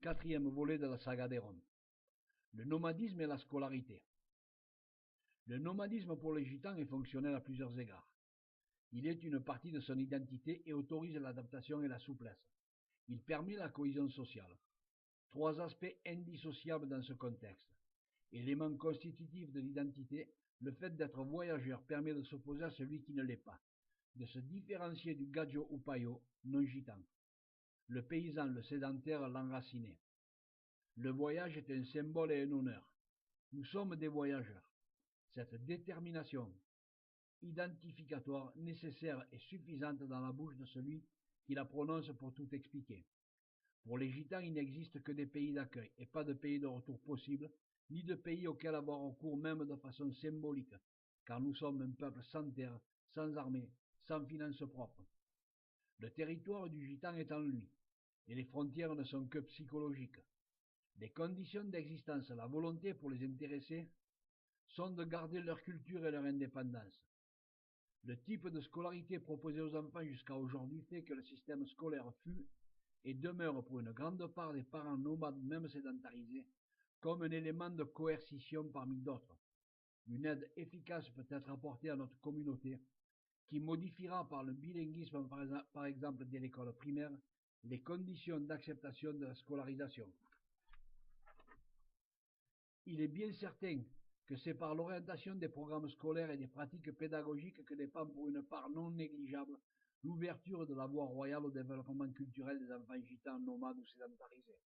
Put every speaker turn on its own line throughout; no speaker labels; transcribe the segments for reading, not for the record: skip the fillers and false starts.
Quatrième volet de la saga des Roms. Le nomadisme et la scolarité. Le nomadisme pour les gitans est fonctionnel à plusieurs égards. Il est une partie de son identité et autorise l'adaptation et la souplesse. Il permet la cohésion sociale. Trois aspects indissociables dans ce contexte. Élément constitutif de l'identité, le fait d'être voyageur permet de s'opposer à celui qui ne l'est pas, de se différencier du gadjo ou payo, non gitan. Le paysan, le sédentaire, l'enraciné. Le voyage est un symbole et un honneur. Nous sommes des voyageurs. Cette détermination identificatoire nécessaire et suffisante dans la bouche de celui qui la prononce pour tout expliquer. Pour les gitans, il n'existe que des pays d'accueil et pas de pays de retour possible, ni de pays auxquels avoir recours même de façon symbolique, car nous sommes un peuple sans terre, sans armée, sans finances propres. Le territoire du gitan est en lui, et les frontières ne sont que psychologiques. Les conditions d'existence, la volonté pour les intéressés, sont de garder leur culture et leur indépendance. Le type de scolarité proposé aux enfants jusqu'à aujourd'hui fait que le système scolaire fut et demeure pour une grande part des parents nomades même sédentarisés comme un élément de coercition parmi d'autres. Une aide efficace peut être apportée à notre communauté qui modifiera par le bilinguisme par exemple dès l'école primaire les conditions d'acceptation de la scolarisation. Il est bien certain que c'est par l'orientation des programmes scolaires et des pratiques pédagogiques que dépend pour une part non négligeable l'ouverture de la voie royale au développement culturel des enfants gitans, nomades ou sédentarisés,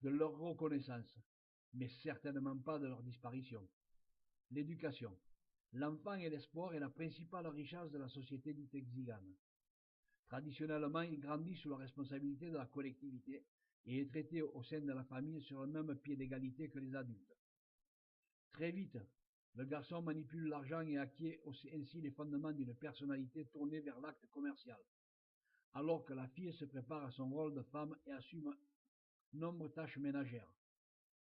de leur reconnaissance, mais certainement pas de leur disparition. L'éducation. L'enfant est l'espoir et la principale richesse de la société dite exigane. Traditionnellement, il grandit sous la responsabilité de la collectivité et est traité au sein de la famille sur le même pied d'égalité que les adultes. Très vite, le garçon manipule l'argent et acquiert ainsi les fondements d'une personnalité tournée vers l'acte commercial, alors que la fille se prépare à son rôle de femme et assume nombre de tâches ménagères.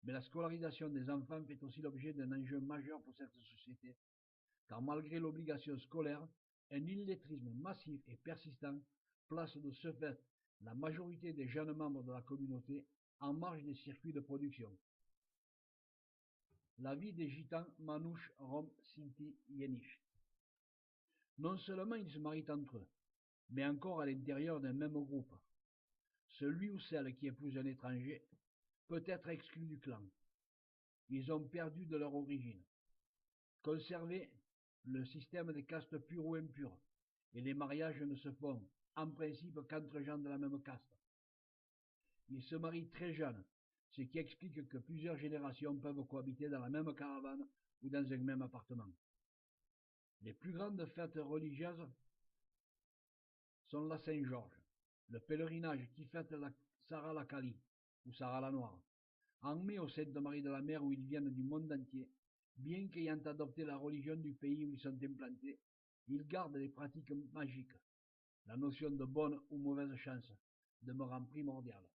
Mais la scolarisation des enfants fait aussi l'objet d'un enjeu majeur pour cette société, car malgré l'obligation scolaire, un illettrisme massif et persistant place de ce fait la majorité des jeunes membres de la communauté en marge des circuits de production. La vie des gitans, manouches, roms, sinti, yéniches. Non seulement ils se marient entre eux, mais encore à l'intérieur d'un même groupe. Celui ou celle qui épouse un étranger peut être exclu du clan. Ils ont perdu de leur origine. Conserver le système des castes pures ou impures, et les mariages ne se font, en principe, qu'entre gens de la même caste. Ils se marient très jeunes, ce qui explique que plusieurs générations peuvent cohabiter dans la même caravane ou dans un même appartement. Les plus grandes fêtes religieuses sont la Saint-Georges, le pèlerinage qui fête la Sarah la Kali ou Sarah la Noire, en mai au Sainte-Marie de la Mer où ils viennent du monde entier, bien qu'ayant adopté la religion du pays où ils sont implantés, ils gardent les pratiques magiques. La notion de bonne ou mauvaise chance demeurant primordiale.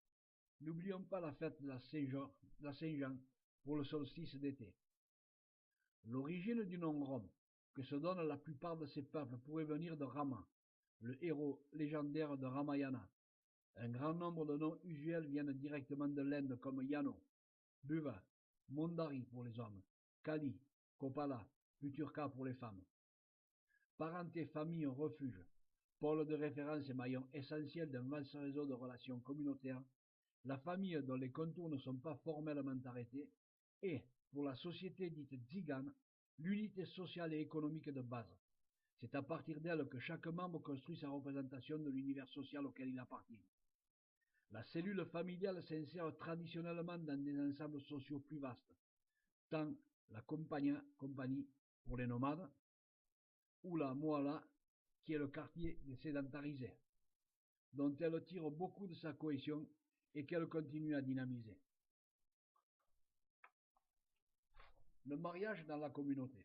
N'oublions pas la fête de la Saint-Jean pour le solstice d'été. L'origine du nom Rome, que se donnent la plupart de ces peuples, pourrait venir de Rama, le héros légendaire de Ramayana. Un grand nombre de noms usuels viennent directement de l'Inde comme Yano, Buva, Mondari pour les hommes, Kali, Kopala, Puturka pour les femmes. Parenté, famille, refuge, pôle de référence et maillon essentiel d'un vaste réseau de relations communautaires, la famille dont les contours ne sont pas formellement arrêtés est, pour la société dite Tzigan, l'unité sociale et économique de base. C'est à partir d'elle que chaque membre construit sa représentation de l'univers social auquel il appartient. La cellule familiale s'insère traditionnellement dans des ensembles sociaux plus vastes, tant la compagnie pour les nomades, ou la moala, qui est le quartier des sédentarisés, dont elle tire beaucoup de sa cohésion et qu'elle continue à dynamiser. Le mariage dans la communauté.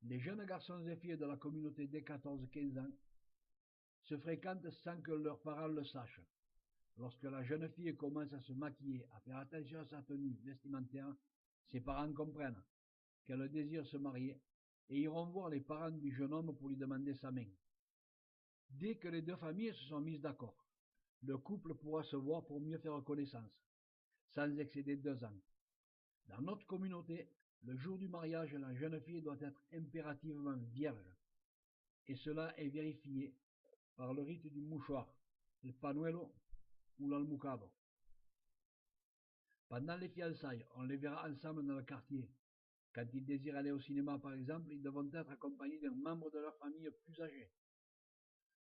Les jeunes garçons et filles de la communauté dès 14-15 ans se fréquentent sans que leurs parents le sachent. Lorsque la jeune fille commence à se maquiller, à faire attention à sa tenue vestimentaire, ses parents comprennent qu'elle désire se marier et iront voir les parents du jeune homme pour lui demander sa main. Dès que les deux familles se sont mises d'accord, Le couple pourra se voir pour mieux faire connaissance, sans excéder 2 ans. Dans notre communauté, le jour du mariage, la jeune fille doit être impérativement vierge, et cela est vérifié par le rite du mouchoir, le panuelo ou l'almucado. Pendant les fiançailles, on les verra ensemble dans le quartier. Quand ils désirent aller au cinéma, par exemple, ils devront être accompagnés d'un membre de leur famille plus âgé.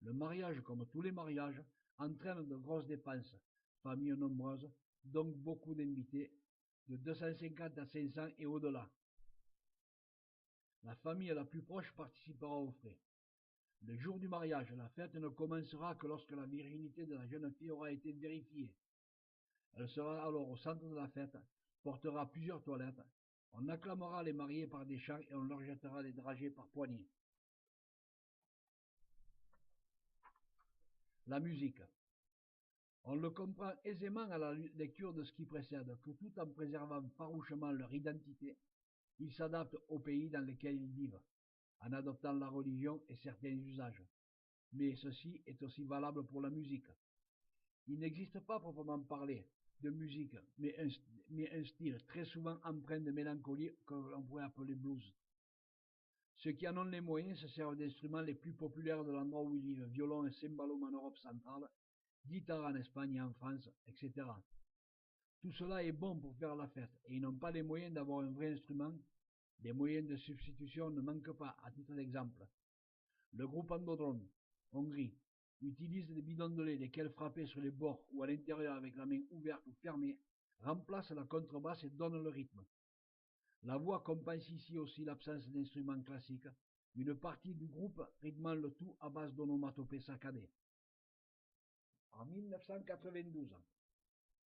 Le mariage, comme tous les mariages, entraîne de grosses dépenses, familles nombreuses, donc beaucoup d'invités, de 250 à 500 et au-delà. La famille la plus proche participera aux frais. Le jour du mariage, la fête ne commencera que lorsque la virginité de la jeune fille aura été vérifiée. Elle sera alors au centre de la fête, portera plusieurs toilettes, on acclamera les mariés par des chants et on leur jettera des dragées par poignées. La musique. On le comprend aisément à la lecture de ce qui précède, que tout en préservant farouchement leur identité, ils s'adaptent au pays dans lequel ils vivent, en adoptant la religion et certains usages. Mais ceci est aussi valable pour la musique. Il n'existe pas proprement parlé de musique, mais un style très souvent empreint de mélancolie que l'on pourrait appeler blues. Ceux qui en ont les moyens se servent d'instruments les plus populaires de l'endroit où ils vivent, violon et cembalo en Europe centrale, guitare en Espagne et en France, etc. Tout cela est bon pour faire la fête, et ils n'ont pas les moyens d'avoir un vrai instrument. Les moyens de substitution ne manquent pas, à titre d'exemple. Le groupe Andodrome, Hongrie, utilise des bidons de lait, lesquels frappés sur les bords ou à l'intérieur avec la main ouverte ou fermée, remplacent la contrebasse et donnent le rythme. La voix compense ici aussi l'absence d'instruments classiques, une partie du groupe rythmant le tout à base d'onomatopées saccadées. En 1992,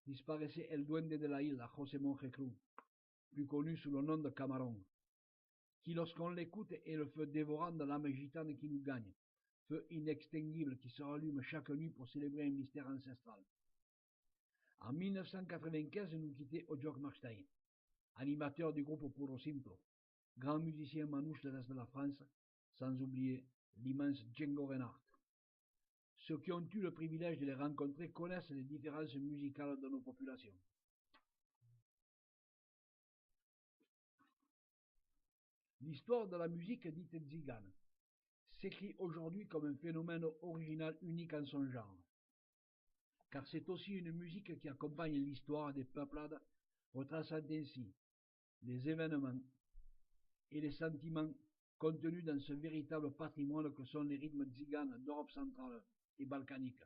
disparaissait El Duende de la Isla, José Monje Cruz, plus connu sous le nom de Camarón, qui lorsqu'on l'écoute est le feu dévorant de l'âme gitane qui nous gagne, feu inextinguible qui se rallume chaque nuit pour célébrer un mystère ancestral. En 1995 nous quittait Ojok Marstein, animateur du groupe Puro Simplo, grand musicien manouche de l'Est de la France, sans oublier l'immense Django Reinhardt. Ceux qui ont eu le privilège de les rencontrer connaissent les différences musicales de nos populations. L'histoire de la musique dite tzigane s'écrit aujourd'hui comme un phénomène original unique en son genre, car c'est aussi une musique qui accompagne l'histoire des peuplades, retraçant ainsi les événements et les sentiments contenus dans ce véritable patrimoine que sont les rythmes tziganes d'Europe centrale et balkanique.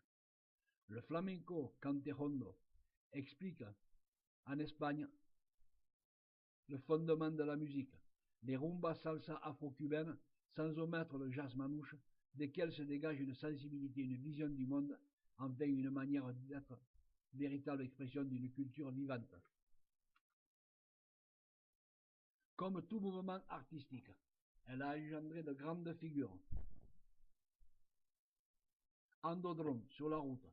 Le flamenco cantejondo explique en Espagne le fondement de la musique, les rumbas salsa afro-cubaines, sans omettre le jazz manouche, desquels se dégage une sensibilité, une vision du monde, enfin une manière d'être véritable expression d'une culture vivante. Comme tout mouvement artistique, elle a engendré de grandes figures. Andodrome, sur la route.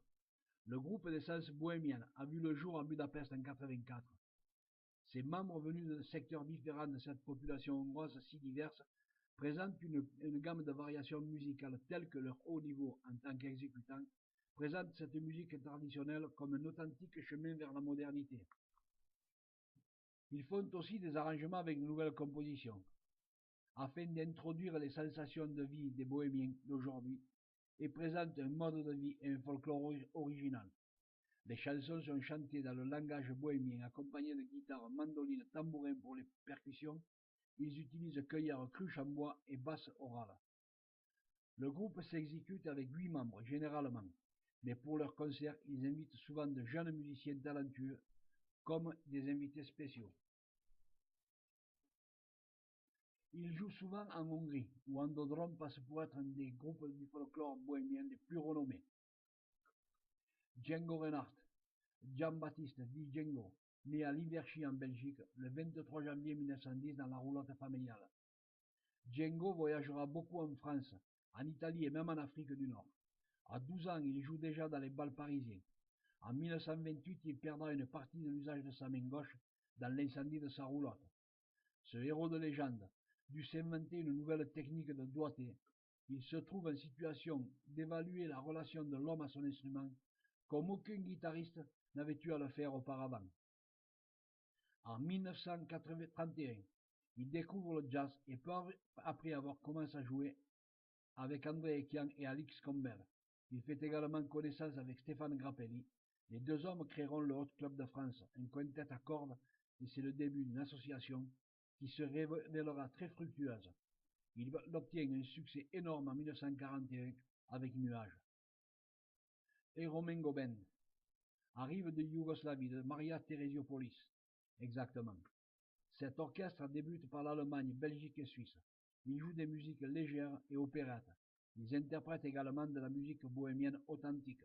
Le groupe d'essence bohémienne a vu le jour à Budapest en 1984. Ses membres venus de secteurs différents de cette population hongroise si diverse présentent une gamme de variations musicales telles que leur haut niveau en tant qu'exécutants présente cette musique traditionnelle comme un authentique chemin vers la modernité. Ils font aussi des arrangements avec de nouvelles compositions, afin d'introduire les sensations de vie des bohémiens d'aujourd'hui et présentent un mode de vie et un folklore original. Les chansons sont chantées dans le langage bohémien accompagnées de guitares, mandolines, tambourins pour les percussions. Ils utilisent cueillères, cruches en bois et basses orales. Le groupe s'exécute avec 8 membres généralement, mais pour leurs concerts, ils invitent souvent de jeunes musiciens talentueux comme des invités spéciaux. Ils jouent souvent en Hongrie, où Andodrome passe pour être un des groupes du folklore bohémien les plus renommés. Django Reinhardt, Jean-Baptiste dit Django, né à Liverchy en Belgique le 23 janvier 1910 dans la roulotte familiale. Django voyagera beaucoup en France, en Italie et même en Afrique du Nord. À 12 ans, il joue déjà dans les bals parisiens. En 1928, il perdra une partie de l'usage de sa main gauche dans l'incendie de sa roulotte. Ce héros de légende dut s'inventer une nouvelle technique de doigté. Il se trouve en situation d'évaluer la relation de l'homme à son instrument comme aucun guitariste n'avait eu à le faire auparavant. En 1931, il découvre le jazz et peu après avoir commencé à jouer avec André Ekian et Alix Combel. Il fait également connaissance avec Stéphane Grappelli. Les deux hommes créeront le Hot Club de France, un quintet à cordes, et c'est le début d'une association qui se révélera très fructueuse. Il obtient un succès énorme en 1941 avec Nuages. Et Romengo Band arrive de Yougoslavie, de Maria Teresiopolis, exactement. Cet orchestre débute par l'Allemagne, Belgique et Suisse. Ils jouent des musiques légères et opérettes. Ils interprètent également de la musique bohémienne authentique.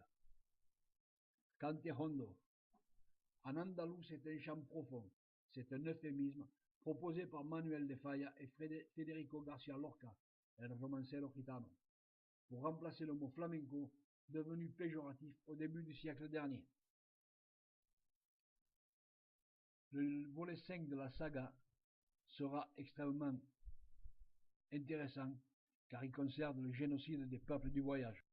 Cante Hondo. En andalou, c'est un chant profond. C'est un euphémisme proposé par Manuel de Falla et Federico Garcia Lorca, El Romancero Gitano, pour remplacer le mot flamenco, devenu péjoratif au début du siècle dernier. Le volet 5 de la saga sera extrêmement intéressant car il concerne le génocide des peuples du voyage.